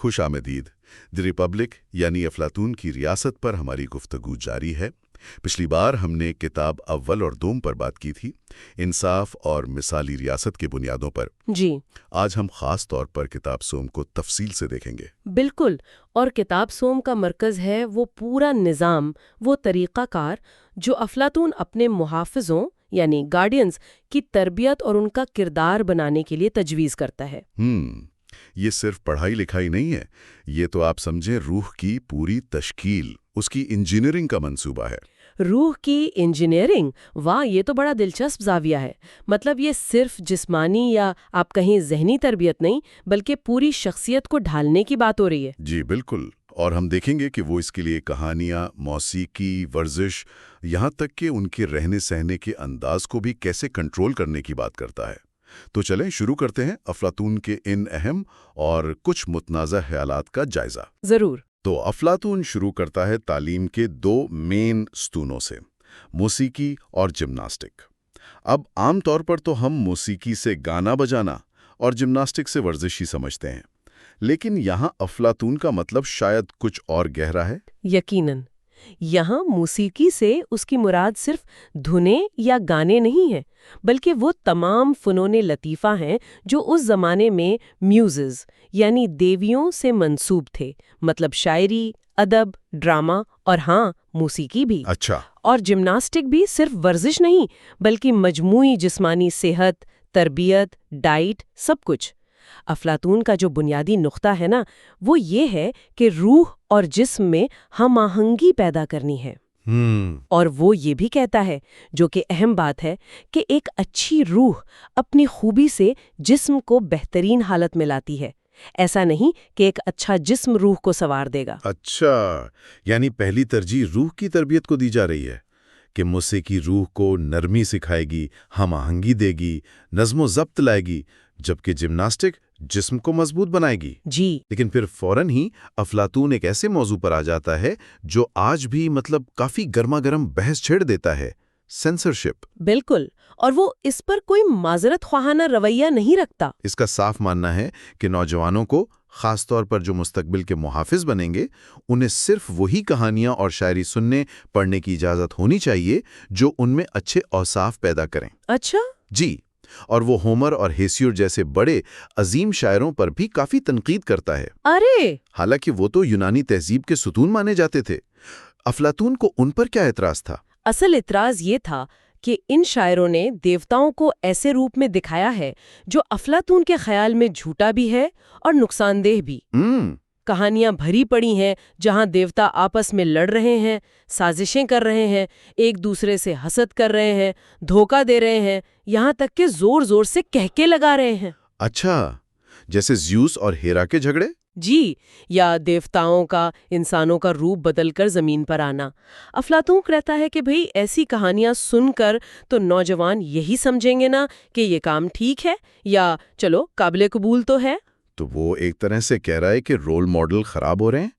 خوش آمدید۔ دی ریپبلک یعنی افلاطون کی ریاست پر ہماری گفتگو جاری ہے۔ پچھلی بار ہم نے کتاب اول اور دوم پر بات کی تھی، انصاف اور مثالی ریاست کے بنیادوں پر۔ جی، آج ہم خاص طور پر کتاب سوم کو تفصیل سے دیکھیں گے۔ بالکل، اور کتاب سوم کا مرکز ہے وہ پورا نظام، وہ طریقہ کار جو افلاطون اپنے محافظوں یعنی گارڈینز کی تربیت اور ان کا کردار بنانے کے لیے تجویز کرتا ہے۔ یہ صرف پڑھائی لکھائی نہیں ہے، یہ تو آپ سمجھیں روح کی پوری تشکیل، اس کی انجینئرنگ کا منصوبہ ہے۔ روح کی انجینئرنگ، واہ، یہ تو بڑا دلچسپ زاویہ ہے۔ مطلب یہ صرف جسمانی یا آپ کہیں ذہنی تربیت نہیں، بلکہ پوری شخصیت کو ڈھالنے کی بات ہو رہی ہے۔ جی بالکل، اور ہم دیکھیں گے کہ وہ اس کے لیے کہانیاں، موسیقی، ورزش، یہاں تک کہ ان کے رہنے سہنے کے انداز کو بھی کیسے کنٹرول کرنے کی بات کرتا ہے۔ تو چلیں شروع کرتے ہیں افلاطون کے ان اہم اور کچھ متنازع خیالات کا جائزہ۔ ضرور۔ تو افلاطون شروع کرتا ہے تعلیم کے دو مین ستونوں سے، موسیقی اور جمناسٹک۔ اب عام طور پر تو ہم موسیقی سے گانا بجانا اور جمناسٹک سے ورزش ہی سمجھتے ہیں، لیکن یہاں افلاطون کا مطلب شاید کچھ اور گہرا ہے۔ یقیناً، یہاں موسیقی سے اس کی مراد صرف دھنیں یا گانے نہیں ہیں، بلکہ وہ تمام فنون لطیفہ ہیں جو اس زمانے میں میوزز یعنی دیویوں سے منسوب تھے، مطلب شاعری، ادب، ڈرامہ اور ہاں موسیقی بھی۔ اچھا۔ اور جمناسٹک بھی صرف ورزش نہیں، بلکہ مجموعی جسمانی صحت، تربیت، ڈائٹ، سب کچھ۔ افلاطون کا جو بنیادی نقطہ ہے نا، وہ یہ ہے کہ روح اور جسم میں ہم آہنگی پیدا کرنی ہے۔ اور وہ یہ بھی کہتا ہے، جو کہ اہم بات ہے، کہ ایک اچھی روح اپنی خوبی سے جسم کو بہترین حالت میں لاتی ہے۔ ایسا نہیں کہ ایک اچھا جسم روح کو سنوار دے گا۔ اچھا، یعنی پہلی ترجیح روح کی تربیت کو دی جا رہی ہے کہ موسیقی روح کو نرمی سکھائے گی، ہم آہنگی دے گی، نظم و ضبط لائے گی، جبکہ جمناسٹک جسم کو مضبوط بنائے گی۔ جی، لیکن پھر فوراً ہی افلاطون ایک ایسے موضوع پر آ جاتا ہے جو آج بھی کافی گرما گرم بحث چھیڑ دیتا ہے، سینسرشپ۔ بالکل، اور وہ اس پر کوئی معذرت خواہانہ رویہ نہیں رکھتا۔ اس کا صاف ماننا ہے کہ نوجوانوں کو، خاص طور پر جو مستقبل کے محافظ بنیں گے، انہیں صرف وہی کہانیاں اور شاعری سننے پڑھنے کی اجازت ہونی چاہیے جو ان میں اچھے اوصاف پیدا کریں۔ اچھا؟ جی، اور وہ ہومر اور ہیسیوڈ جیسے بڑے عظیم شاعروں پر بھی کافی تنقید کرتا ہے۔ ارے! حالانکہ وہ تو یونانی تہذیب کے ستون مانے جاتے تھے۔ افلاطون کو ان پر کیا اعتراض تھا؟ اصل اعتراض یہ تھا کہ ان شاعروں نے دیوتاؤں کو ایسے روپ میں دکھایا ہے جو افلاطون کے خیال میں جھوٹا بھی ہے اور نقصان دہ بھی۔ کہانیاں بھری پڑی ہیں جہاں دیوتا آپس میں لڑ رہے ہیں، سازشیں کر رہے ہیں، ایک دوسرے سے حسد کر رہے ہیں، دھوکہ دے رہے ہیں، یہاں تک کہ زور زور سے کہکے لگا رہے ہیں۔ اچھا، جیسے زیوس اور ہیرا کے جھگڑے؟ جی، یا دیوتاؤں کا انسانوں کا روپ بدل کر زمین پر آنا۔ افلاطون کہتا ہے کہ بھئی ایسی کہانیاں سن کر تو نوجوان یہی سمجھیں گے نا کہ یہ کام ٹھیک ہے یا چلو قابل قبول تو ہے۔ تو وہ ایک طرح سے کہہ رہا ہے کہ رول ماڈل خراب ہو رہے ہیں۔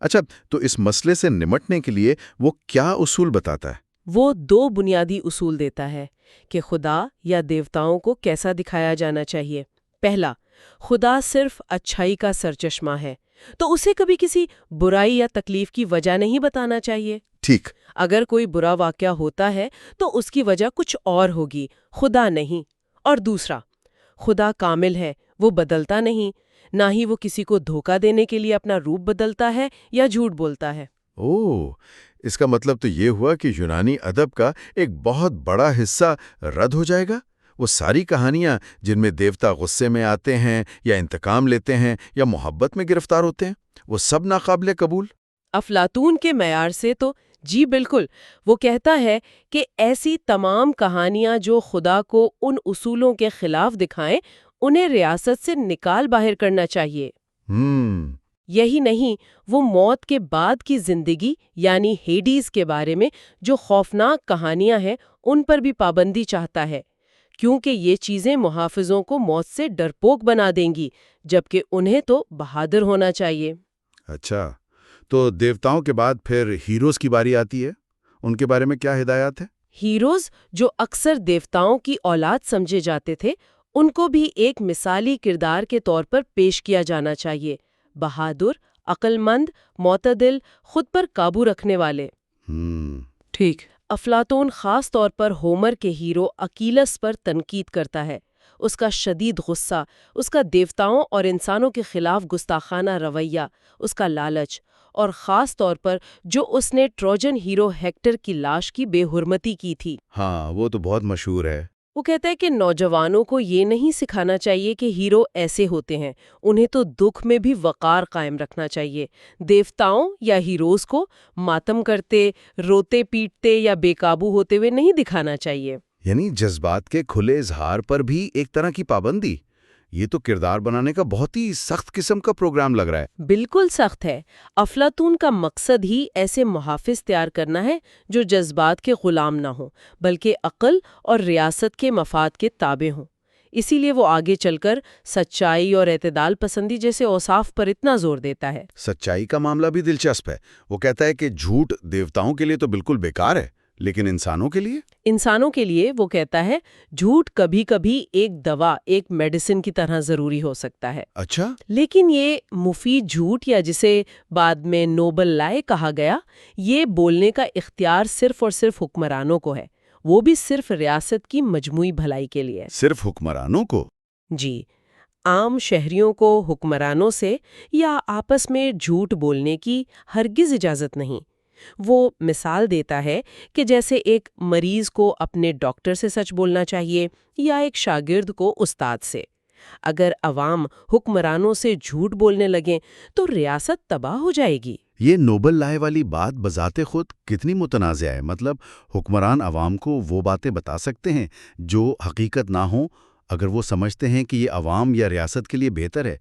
اچھا، تو اس مسئلے سے نمٹنے کے لیے وہ کیا اصول بتاتا ہے؟ وہ دو بنیادی اصول دیتا ہے کہ خدا یا دیوتاؤں کو کیسا دکھایا جانا چاہیے۔ پہلا، خدا صرف اچھائی کا سرچشمہ ہے، تو اسے کبھی کسی برائی یا تکلیف کی وجہ نہیں بتانا چاہیے۔ ٹھیک۔ اگر کوئی برا واقعہ ہوتا ہے تو اس کی وجہ کچھ اور ہوگی، خدا نہیں۔ اور دوسرا، خدا کامل ہے، وہ بدلتا نہیں، نہ ہی وہ کسی کو دھوکہ دینے کے لیے اپنا روپ بدلتا ہے یا جھوٹ بولتا ہے۔ اس کا مطلب تو یہ ہوا کہ یونانی ادب کا ایک بہت بڑا حصہ رد ہو جائے گا۔ وہ ساری کہانیاں جن میں دیوتا غصے میں آتے ہیں یا انتقام لیتے ہیں یا محبت میں گرفتار ہوتے ہیں، وہ سب ناقابل قبول۔ افلاطون کے معیار سے تو جی بالکل، وہ کہتا ہے کہ ایسی تمام کہانیاں جو خدا کو ان اصولوں کے خلاف دکھائیں، انہیں ریاست سے نکال باہر کرنا چاہیے۔ یہی نہیں، وہ موت کے بعد کی زندگی یعنی ہیڈیز کے بارے میں جو خوفناک کہانیاں ہیں ان پر بھی پابندی چاہتا ہے، کیونکہ یہ چیزیں محافظوں کو موت سے ڈرپوک بنا دیں گی، جبکہ انہیں تو بہادر ہونا چاہیے۔ اچھا، تو دیوتاؤں کے بعد پھر ہیروز کی باری آتی ہے، ان کے بارے میں کیا ہدایات ہے؟ ہیروز جو اکثر دیوتاؤں کی اولاد سمجھے جاتے تھے، ان کو بھی ایک مثالی کردار کے طور پر پیش کیا جانا چاہیے، بہادر، عقل مند، معتدل، خود پر قابو رکھنے والے۔ ٹھیک۔ افلاطون خاص طور پر ہومر کے ہیرو اکیلس پر تنقید کرتا ہے۔ اس کا شدید غصہ، اس کا دیوتاؤں اور انسانوں کے خلاف گستاخانہ رویہ، اس کا لالچ، اور خاص طور پر جو اس نے ٹروجن ہیرو ہیکٹر کی لاش کی بے حرمتی کی تھی۔ ہاں، وہ تو بہت مشہور ہے۔ وہ کہتا ہے کہ نوجوانوں کو یہ نہیں سکھانا چاہیے کہ ہیرو ایسے ہوتے ہیں، انہیں تو دکھ میں بھی وقار قائم رکھنا چاہیے۔ دیوتاؤں یا ہیروز کو ماتم کرتے، روتے پیٹتے یا بے قابو ہوتے ہوئے نہیں دکھانا چاہیے۔ یعنی جذبات کے کھلے اظہار پر بھی ایک طرح کی پابندی۔ یہ تو کردار بنانے کا بہت ہی سخت قسم کا پروگرام لگ رہا ہے۔ بالکل سخت ہے۔ افلاطون کا مقصد ہی ایسے محافظ تیار کرنا ہے جو جذبات کے غلام نہ ہوں بلکہ عقل اور ریاست کے مفاد کے تابع ہوں۔ اسی لیے وہ آگے چل کر سچائی اور اعتدال پسندی جیسے اوصاف پر اتنا زور دیتا ہے۔ سچائی کا معاملہ بھی دلچسپ ہے۔ وہ کہتا ہے کہ جھوٹ دیوتاؤں کے لیے تو بالکل بیکار ہے، لیکن انسانوں کے لیے؟ انسانوں کے لیے وہ کہتا ہے جھوٹ کبھی کبھی ایک دوا، ایک میڈیسن کی طرح ضروری ہو سکتا ہے۔ اچھا۔ لیکن یہ مفید جھوٹ، یا جسے بعد میں نوبل لائے کہا گیا، یہ بولنے کا اختیار صرف اور صرف حکمرانوں کو ہے، وہ بھی صرف ریاست کی مجموعی بھلائی کے لیے۔ صرف حکمرانوں کو؟ جی، عام شہریوں کو حکمرانوں سے یا آپس میں جھوٹ بولنے کی ہرگز اجازت نہیں۔ وہ مثال دیتا ہے کہ جیسے ایک مریض کو اپنے ڈاکٹر سے سچ بولنا چاہیے یا ایک شاگرد کو استاد سے۔ اگر عوام حکمرانوں سے جھوٹ بولنے لگیں تو ریاست تباہ ہو جائے گی۔ یہ نوبل لائے والی بات بذات خود کتنی متنازع ہے۔ مطلب حکمران عوام کو وہ باتیں بتا سکتے ہیں جو حقیقت نہ ہوں اگر وہ سمجھتے ہیں کہ یہ عوام یا ریاست کے لیے بہتر ہے۔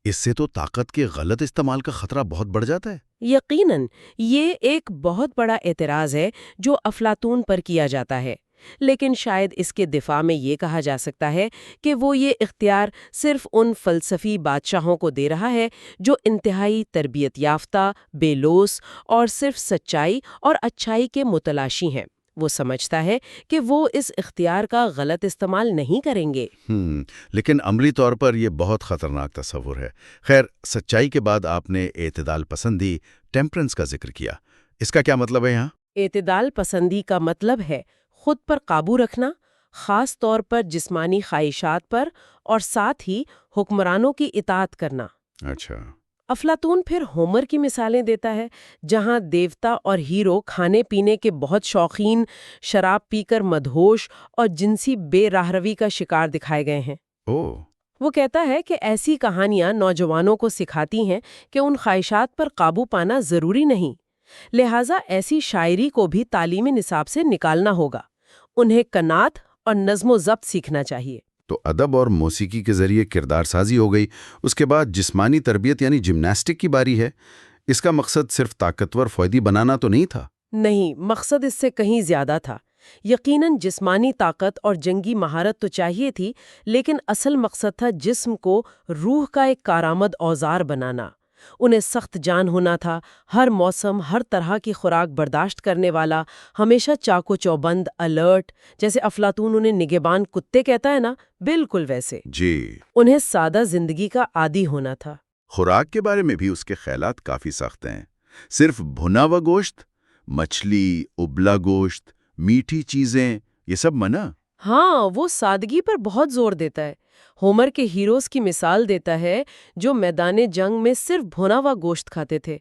اس سے تو طاقت کے غلط استعمال کا خطرہ بہت بڑھ جاتا ہے۔ یقیناً یہ ایک بہت بڑا اعتراض ہے جو افلاطون پر کیا جاتا ہے، لیکن شاید اس کے دفاع میں یہ کہا جا سکتا ہے کہ وہ یہ اختیار صرف ان فلسفی بادشاہوں کو دے رہا ہے جو انتہائی تربیت یافتہ، بے لوث اور صرف سچائی اور اچھائی کے متلاشی ہیں۔ وہ سمجھتا ہے کہ وہ اس اختیار کا غلط استعمال نہیں کریں گے۔ لیکن عملی طور پر یہ بہت خطرناک تصور ہے۔ خیر، سچائی کے بعد آپ نے اعتدال پسندی، ٹیمپرنس کا ذکر کیا۔ اس کا کیا مطلب ہے یہاں؟ اعتدال پسندی کا مطلب ہے خود پر قابو رکھنا، خاص طور پر جسمانی خواہشات پر، اور ساتھ ہی حکمرانوں کی اطاعت کرنا۔ اچھا۔ افلاطون پھر ہومر کی مثالیں دیتا ہے جہاں دیوتا اور ہیرو کھانے پینے کے بہت شوقین، شراب پی کر مدہوش اور جنسی بے راہروی کا شکار دکھائے گئے ہیں۔ وہ کہتا ہے کہ ایسی کہانیاں نوجوانوں کو سکھاتی ہیں کہ ان خواہشات پر قابو پانا ضروری نہیں، لہٰذا ایسی شاعری کو بھی تعلیمی نصاب سے نکالنا ہوگا۔ انہیں قناعت اور نظم و ضبط سیکھنا چاہیے۔ تو ادب اور موسیقی کے ذریعے کردار سازی ہو گئی۔ اس کے بعد جسمانی تربیت یعنی جمناسٹک کی باری ہے۔ اس کا مقصد صرف طاقتور فوجی بنانا تو نہیں تھا؟ نہیں، مقصد اس سے کہیں زیادہ تھا۔ یقیناً جسمانی طاقت اور جنگی مہارت تو چاہیے تھی، لیکن اصل مقصد تھا جسم کو روح کا ایک کارآمد اوزار بنانا۔ انہیں سخت جان ہونا تھا، ہر موسم، ہر طرح کی خوراک برداشت کرنے والا، ہمیشہ چاقو چوبند، الرٹ، جیسے افلاطون انہیں نگہبان کتے کہتا ہے نا، بالکل ویسے۔ جی۔ انہیں سادہ زندگی کا عادی ہونا تھا۔ خوراک کے بارے میں بھی اس کے خیالات کافی سخت ہیں۔ صرف بھنا ہوا گوشت، مچھلی، ابلا گوشت، میٹھی چیزیں، یہ سب منع؟ ہاں، وہ سادگی پر بہت زور دیتا ہے۔ ہومر کے ہیروز کی مثال دیتا ہے جو میدان جنگ میں صرف بھنا ہوا گوشت کھاتے تھے۔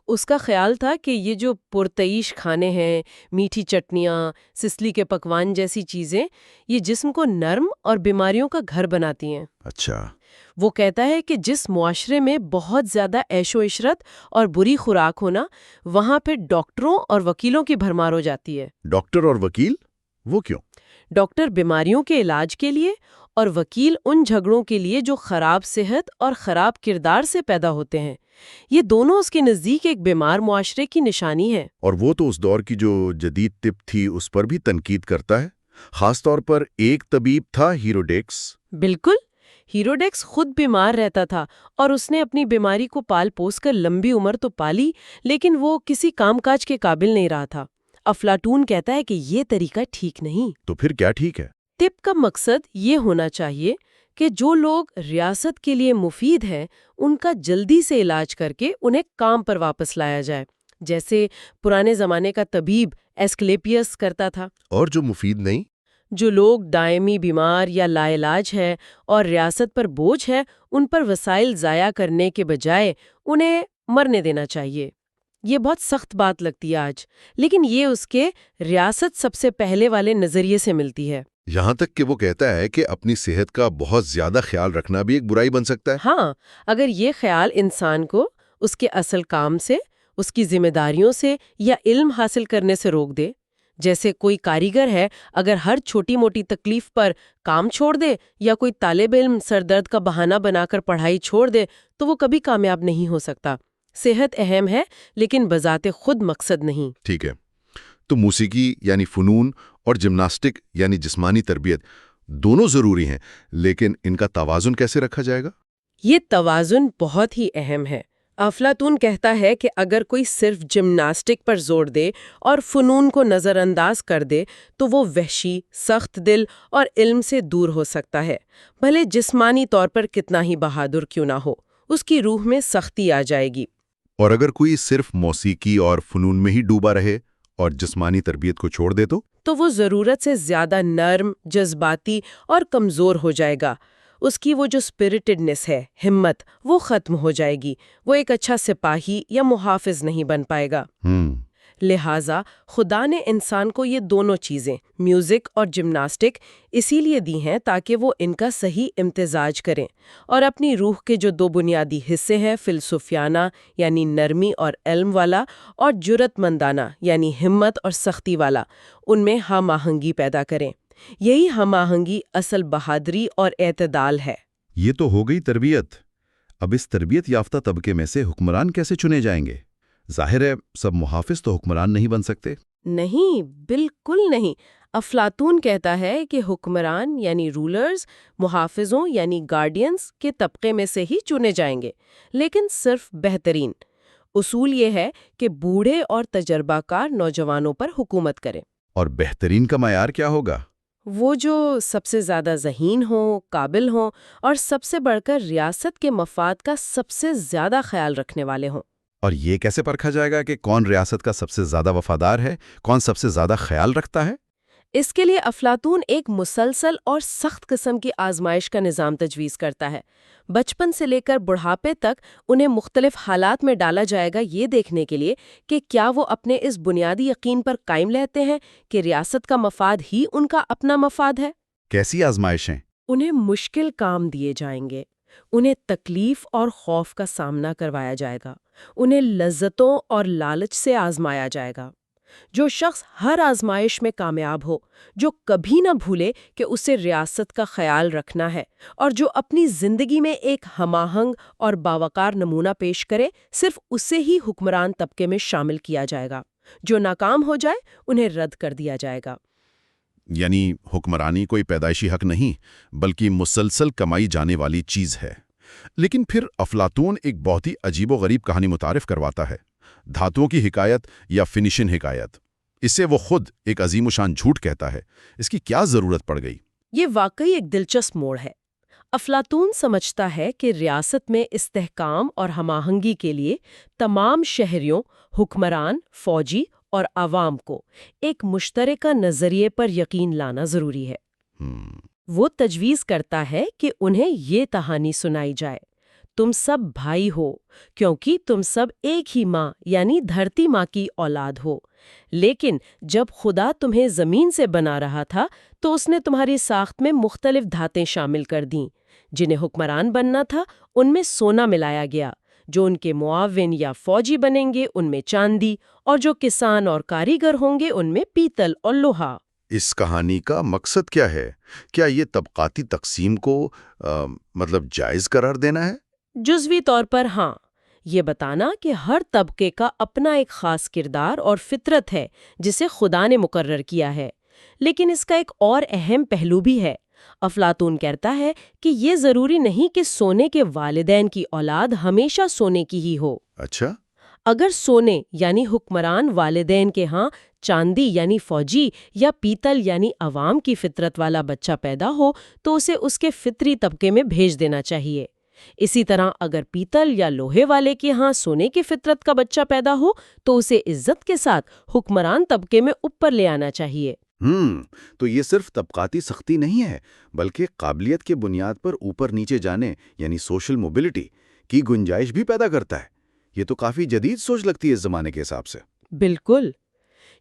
اس کا خیال تھا کہ یہ جو پرتعیش کھانے ہیں، میٹھی چٹنیاں، سسلی کے پکوان جیسی چیزیں، یہ جسم کو نرم اور بیماریوں کا گھر بناتی ہیں۔ اچھا۔ وہ کہتا ہے کہ جس معاشرے میں بہت زیادہ عیش و عشرت اور بری خوراک ہونا، وہاں پہ ڈاکٹروں اور وکیلوں کی بھرمار ہو جاتی ہے۔ ڈاکٹر اور وکیل؟ وہ کیوں؟ ڈاکٹر بیماریوں کے علاج کے لیے، اور وکیل ان جھگڑوں کے لیے جو خراب صحت اور خراب کردار سے پیدا ہوتے ہیں۔ یہ دونوں اس کے نزدیک ایک بیمار معاشرے کی نشانی ہے۔ اور وہ تو اس دور کی جو جدید طب تھی اس پر بھی تنقید کرتا ہے۔ خاص طور پر ایک طبیب تھا ہیروڈیکس۔ بالکل، ہیروڈیکس خود بیمار رہتا تھا اور اس نے اپنی بیماری کو پال پوس کر لمبی عمر تو پالی، لیکن وہ کسی کام کاج کے قابل نہیں رہا تھا۔ افلاطون کہتا ہے کہ یہ طریقہ ٹھیک نہیں۔ تو پھر کیا ٹھیک ہے؟ طب کا مقصد یہ ہونا چاہیے کہ جو لوگ ریاست کے لیے مفید ہیں ان کا جلدی سے علاج کر کے انہیں کام پر واپس لایا جائے، جیسے پرانے زمانے کا طبیب ایسکلیپیس کرتا تھا۔ اور جو مفید نہیں؟ جو لوگ دائمی بیمار یا لا علاج ہے اور ریاست پر بوجھ ہے، ان پر وسائل ضائع کرنے کے بجائے انہیں مرنے دینا چاہیے۔ یہ بہت سخت بات لگتی ہے آج، لیکن یہ اس کے ریاست سب سے پہلے والے نظریے سے ملتی ہے۔ یہاں تک کہ وہ کہتا ہے کہ اپنی صحت کا بہت زیادہ خیال رکھنا بھی ایک برائی بن سکتا ہے۔ ہاں، اگر یہ خیال انسان کو اس کے اصل کام سے، اس کی ذمہ داریوں سے یا علم حاصل کرنے سے روک دے، جیسے کوئی کاریگر ہے اگر ہر چھوٹی موٹی تکلیف پر کام چھوڑ دے یا کوئی طالب علم سر درد کا بہانہ بنا کر پڑھائی چھوڑ دے تو وہ کبھی کامیاب نہیں ہو سکتا۔ صحت اہم ہے لیکن بذات خود مقصد نہیں۔ ٹھیک ہے، تو موسیقی یعنی فنون اور جمناسٹک یعنی جسمانی تربیت دونوں ضروری ہیں، لیکن ان کا توازن کیسے رکھا جائے گا؟ یہ توازن بہت ہی اہم ہے۔ افلاطون کہتا ہے کہ اگر کوئی صرف جمناسٹک پر زور دے اور فنون کو نظر انداز کر دے تو وہ وحشی، سخت دل اور علم سے دور ہو سکتا ہے، بھلے جسمانی طور پر کتنا ہی بہادر کیوں نہ ہو، اس کی روح میں سختی آ جائے گی۔ اور اگر کوئی صرف موسیقی اور فنون میں ہی ڈوبا رہے اور جسمانی تربیت کو چھوڑ دے تو وہ ضرورت سے زیادہ نرم، جذباتی اور کمزور ہو جائے گا۔ اس کی وہ جو اسپرٹڈنس ہے، ہمت، وہ ختم ہو جائے گی۔ وہ ایک اچھا سپاہی یا محافظ نہیں بن پائے گا۔ لہٰذا خدا نے انسان کو یہ دونوں چیزیں، میوزک اور جمناسٹک، اسی لیے دی ہیں تاکہ وہ ان کا صحیح امتزاج کریں اور اپنی روح کے جو دو بنیادی حصے ہیں، فلسفیانہ یعنی نرمی اور علم والا، اور جرأت مندانہ یعنی ہمت اور سختی والا، ان میں ہم آہنگی پیدا کریں۔ یہی ہم آہنگی اصل بہادری اور اعتدال ہے۔ یہ تو ہو گئی تربیت۔ اب اس تربیت یافتہ طبقے میں سے حکمران کیسے چنے جائیں گے؟ ظاہر ہے سب محافظ تو حکمران نہیں بن سکتے۔ نہیں، بالکل نہیں۔ افلاطون کہتا ہے کہ حکمران یعنی رولرز محافظوں یعنی گارڈینز کے طبقے میں سے ہی چنے جائیں گے، لیکن صرف بہترین۔ اصول یہ ہے کہ بوڑھے اور تجربہ کار نوجوانوں پر حکومت کریں۔ اور بہترین کا معیار کیا ہوگا؟ وہ جو سب سے زیادہ ذہین ہوں، قابل ہوں اور سب سے بڑھ کر ریاست کے مفاد کا سب سے زیادہ خیال رکھنے والے ہوں۔ اور یہ کیسے پرکھا جائے گا کہ کون ریاست کا سب سے زیادہ وفادار ہے، کون سب سے زیادہ خیال رکھتا ہے؟ اس کے لیے افلاطون ایک مسلسل اور سخت قسم کی آزمائش کا نظام تجویز کرتا ہے۔ بچپن سے لے کر بڑھاپے تک انہیں مختلف حالات میں ڈالا جائے گا، یہ دیکھنے کے لیے کہ کیا وہ اپنے اس بنیادی یقین پر قائم رہتے ہیں کہ ریاست کا مفاد ہی ان کا اپنا مفاد ہے۔ کیسی آزمائشیں؟ انہیں مشکل کام دیے جائیں گے، انہیں تکلیف اور خوف کا سامنا کروایا جائے گا، انہیں لذتوں اور لالچ سے آزمایا جائے گا۔ جو شخص ہر آزمائش میں کامیاب ہو، جو کبھی نہ بھولے کہ اسے ریاست کا خیال رکھنا ہے، اور جو اپنی زندگی میں ایک ہم آہنگ اور باوقار نمونہ پیش کرے، صرف اسے ہی حکمران طبقے میں شامل کیا جائے گا۔ جو ناکام ہو جائے انہیں رد کر دیا جائے گا۔ یعنی حکمرانی کوئی پیدائشی حق نہیں، بلکہ مسلسل کمائی جانے والی چیز ہے۔ لیکن پھر افلاطون ایک بہت ہی عجیب و غریب کہانی متعارف کرواتا ہے، دھاتوں کی حکایت یا فنیشن حکایت۔ اسے وہ خود ایک عظیم و شان جھوٹ کہتا ہے۔ اس کی کیا ضرورت پڑ گئی؟ یہ واقعی ایک دلچسپ موڑ ہے۔ افلاطون سمجھتا ہے کہ ریاست میں استحکام اور ہم آہنگی کے لیے تمام شہریوں، حکمران، فوجی اور عوام کو ایک مشترکہ نظریے پر یقین لانا ضروری ہے۔ وہ تجویز کرتا ہے کہ انہیں یہ کہانی سنائی جائے: تم سب بھائی ہو کیونکہ تم سب ایک ہی ماں یعنی دھرتی ماں کی اولاد ہو، لیکن جب خدا تمہیں زمین سے بنا رہا تھا تو اس نے تمہاری ساخت میں مختلف دھاتیں شامل کر دیں۔ جنہیں حکمران بننا تھا ان میں سونا ملایا گیا، جو ان کے معاون یا فوجی بنیں گے ان میں چاندی، اور جو کسان اور کاریگر ہوں گے ان میں پیتل اور لوہا۔ اس کہانی کا مقصد کیا ہے؟ کیا یہ طبقاتی تقسیم کو جائز قرار دینا ہے؟ جزوی طور پر ہاں، یہ بتانا کہ ہر طبقے کا اپنا ایک خاص کردار اور فطرت ہے جسے خدا نے مقرر کیا ہے۔ لیکن اس کا ایک اور اہم پہلو بھی ہے۔ افلاطون کہتا ہے کہ یہ ضروری نہیں کہ سونے کے والدین کی اولاد ہمیشہ سونے کی ہی ہو۔ اچھا؟ اگر سونے یعنی حکمران والدین کے ہاں چاندی یعنی فوجی یا پیتل یعنی عوام کی فطرت والا بچہ پیدا ہو تو اسے اس کے فطری طبقے میں بھیج دینا چاہیے۔ اسی طرح اگر پیتل یا لوہے والے کے ہاں سونے کی فطرت کا بچہ پیدا ہو تو اسے عزت کے ساتھ حکمران طبقے میں اوپر لے آنا چاہیے۔ تو یہ صرف طبقاتی سختی نہیں ہے بلکہ قابلیت کے بنیاد پر اوپر نیچے جانے یعنی سوشل موبلٹی کی گنجائش بھی پیدا کرتا ہے۔ یہ تو کافی جدید سوچ لگتی ہے اس زمانے کے حساب سے۔ بالکل،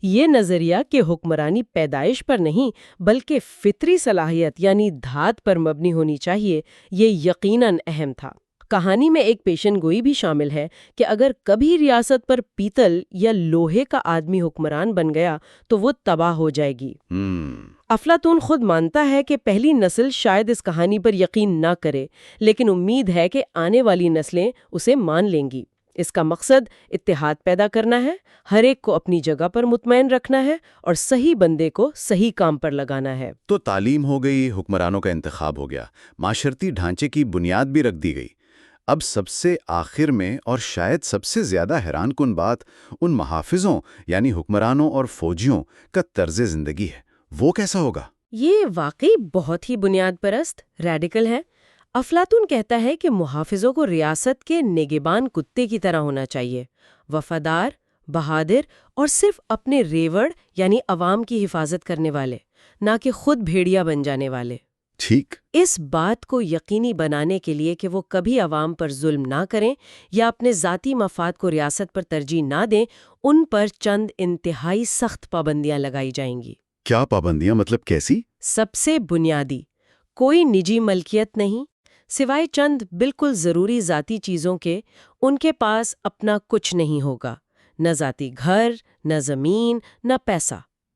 یہ نظریہ کہ حکمرانی پیدائش پر نہیں بلکہ فطری صلاحیت یعنی دھات پر مبنی ہونی چاہیے، یہ یقیناً اہم تھا۔ کہانی میں ایک پیشن گوئی بھی شامل ہے کہ اگر کبھی ریاست پر پیتل یا لوہے کا آدمی حکمران بن گیا تو وہ تباہ ہو جائے گی۔ افلاطون خود مانتا ہے کہ پہلی نسل شاید اس کہانی پر یقین نہ کرے، لیکن امید ہے کہ آنے والی نسلیں اسے مان لیں گی۔ اس کا مقصد اتحاد پیدا کرنا ہے، ہر ایک کو اپنی جگہ پر مطمئن رکھنا ہے اور صحیح بندے کو صحیح کام پر لگانا ہے۔ تو تعلیم ہو گئی، حکمرانوں کا انتخاب ہو گیا، معاشرتی ڈھانچے کی بنیاد بھی رکھ دی گئی۔ اب سب سے آخر میں اور شاید سب سے زیادہ حیران کن بات ان محافظوں یعنی حکمرانوں اور فوجیوں کا طرز زندگی ہے۔ وہ کیسا ہوگا؟ یہ واقعی بہت ہی بنیاد پرست، ریڈیکل ہے۔ افلاطون کہتا ہے کہ محافظوں کو ریاست کے نگہبان کتے کی طرح ہونا چاہیے، وفادار، بہادر اور صرف اپنے ریوڑ یعنی عوام کی حفاظت کرنے والے، نہ کہ خود بھیڑیا بن جانے والے۔ ٹھیک۔ اس بات کو یقینی بنانے کے لیے کہ وہ کبھی عوام پر ظلم نہ کریں یا اپنے ذاتی مفاد کو ریاست پر ترجیح نہ دیں، ان پر چند انتہائی سخت پابندیاں لگائی جائیں گی۔ کیا پابندیاں؟ مطلب کیسی؟ سب سے بنیادی، کوئی نجی ملکیت نہیں، سوائے چند بالکل ضروری ذاتی چیزوں کے ان کے پاس اپنا کچھ نہیں ہوگا، نہ ذاتی گھر، نہ زمین، نہ پیسہ۔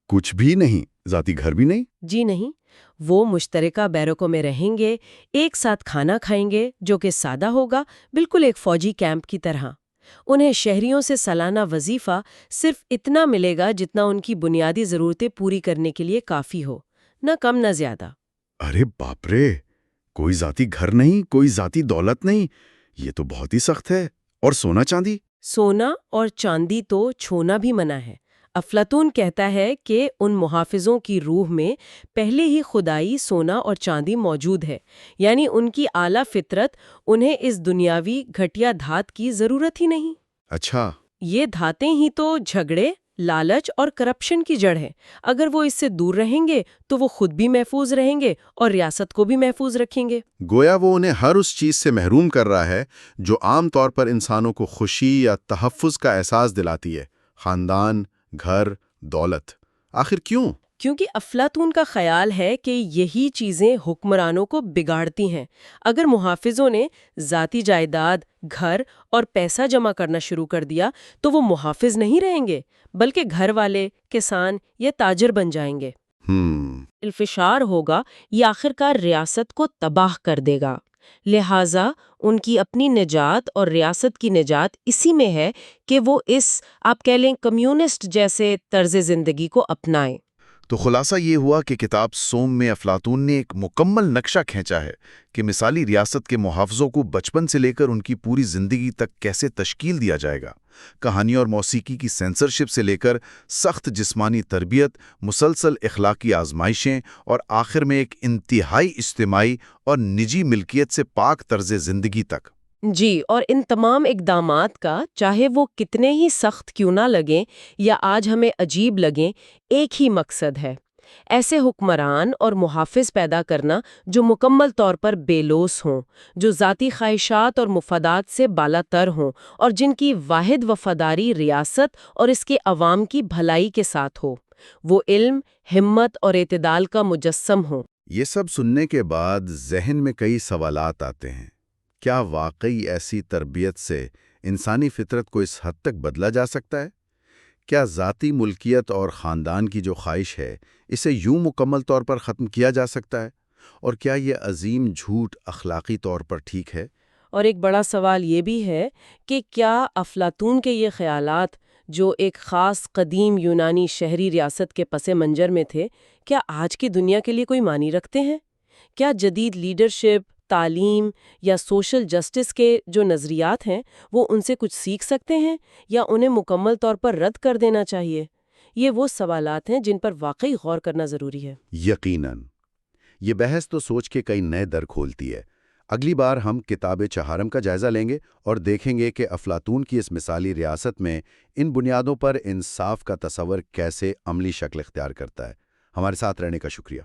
کچھ بھی نہیں؟ ذاتی گھر بھی نہیں؟ جی نہیں، وہ مشترکہ بیرکوں میں رہیں گے، ایک ساتھ کھانا کھائیں گے جو کہ سادہ ہوگا، بالکل ایک فوجی کیمپ کی طرح۔ انہیں شہریوں سے سالانہ وظیفہ صرف اتنا ملے گا جتنا ان کی بنیادی ضرورتیں پوری کرنے کے لیے کافی ہو، نہ کم نہ زیادہ۔ ارے باپ رے! کوئی ذاتی گھر نہیں، کوئی ذاتی دولت نہیں، یہ تو بہت ہی سخت ہے۔ اور سونا چاندی؟ سونا اور چاندی تو چھونا بھی منع ہے۔ افلاطون کہتا ہے کہ ان محافظوں کی روح میں پہلے ہی خدائی سونا اور چاندی موجود ہے، یعنی ان کی اعلیٰ فطرت انہیں اس دنیاوی گھٹیا دھات کی ضرورت ہی نہیں۔ اچھا۔ یہ دھاتیں ہی تو جھگڑے، لالچ اور کرپشن کی جڑ ہے۔ اگر وہ اس سے دور رہیں گے تو وہ خود بھی محفوظ رہیں گے اور ریاست کو بھی محفوظ رکھیں گے۔ گویا وہ انہیں ہر اس چیز سے محروم کر رہا ہے جو عام طور پر انسانوں کو خوشی یا تحفظ کا احساس دلاتی ہے، خاندان، گھر، دولت۔ آخر کیوں؟ کیونکہ افلاطون کا خیال ہے کہ یہی چیزیں حکمرانوں کو بگاڑتی ہیں۔ اگر محافظوں نے ذاتی جائیداد، گھر اور پیسہ جمع کرنا شروع کر دیا تو وہ محافظ نہیں رہیں گے بلکہ گھر والے، کسان یا تاجر بن جائیں گے۔ انفشار ہوگا، یہ آخرکار ریاست کو تباہ کر دے گا۔ لہٰذا ان کی اپنی نجات اور ریاست کی نجات اسی میں ہے کہ وہ اس آپ کہہ لیں کمیونسٹ جیسے طرز زندگی کو اپنائیں۔ تو خلاصہ یہ ہوا کہ کتاب سوم میں افلاطون نے ایک مکمل نقشہ کھینچا ہے کہ مثالی ریاست کے محافظوں کو بچپن سے لے کر ان کی پوری زندگی تک کیسے تشکیل دیا جائے گا۔ کہانی اور موسیقی کی سینسرشپ سے لے کر سخت جسمانی تربیت، مسلسل اخلاقی آزمائشیں اور آخر میں ایک انتہائی اجتماعی اور نجی ملکیت سے پاک طرز زندگی تک۔ جی، اور ان تمام اقدامات کا چاہے وہ کتنے ہی سخت کیوں نہ لگیں یا آج ہمیں عجیب لگیں، ایک ہی مقصد ہے: ایسے حکمران اور محافظ پیدا کرنا جو مکمل طور پر بے لوث ہوں، جو ذاتی خواہشات اور مفادات سے بالا تر ہوں اور جن کی واحد وفاداری ریاست اور اس کے عوام کی بھلائی کے ساتھ ہو۔ وہ علم، ہمت اور اعتدال کا مجسم ہوں۔ یہ سب سننے کے بعد ذہن میں کئی سوالات آتے ہیں۔ کیا واقعی ایسی تربیت سے انسانی فطرت کو اس حد تک بدلا جا سکتا ہے؟ کیا ذاتی ملکیت اور خاندان کی جو خواہش ہے اسے یوں مکمل طور پر ختم کیا جا سکتا ہے؟ اور کیا یہ عظیم جھوٹ اخلاقی طور پر ٹھیک ہے؟ اور ایک بڑا سوال یہ بھی ہے کہ کیا افلاطون کے یہ خیالات جو ایک خاص قدیم یونانی شہری ریاست کے پس منظر میں تھے، کیا آج کی دنیا کے لیے کوئی معنی رکھتے ہیں؟ کیا جدید لیڈرشپ، تعلیم یا سوشل جسٹس کے جو نظریات ہیں وہ ان سے کچھ سیکھ سکتے ہیں یا انہیں مکمل طور پر رد کر دینا چاہیے؟ یہ وہ سوالات ہیں جن پر واقعی غور کرنا ضروری ہے۔ یقیناً یہ بحث تو سوچ کے کئی نئے در کھولتی ہے۔ اگلی بار ہم کتاب چہارم کا جائزہ لیں گے اور دیکھیں گے کہ افلاطون کی اس مثالی ریاست میں ان بنیادوں پر انصاف کا تصور کیسے عملی شکل اختیار کرتا ہے۔ ہمارے ساتھ رہنے کا شکریہ۔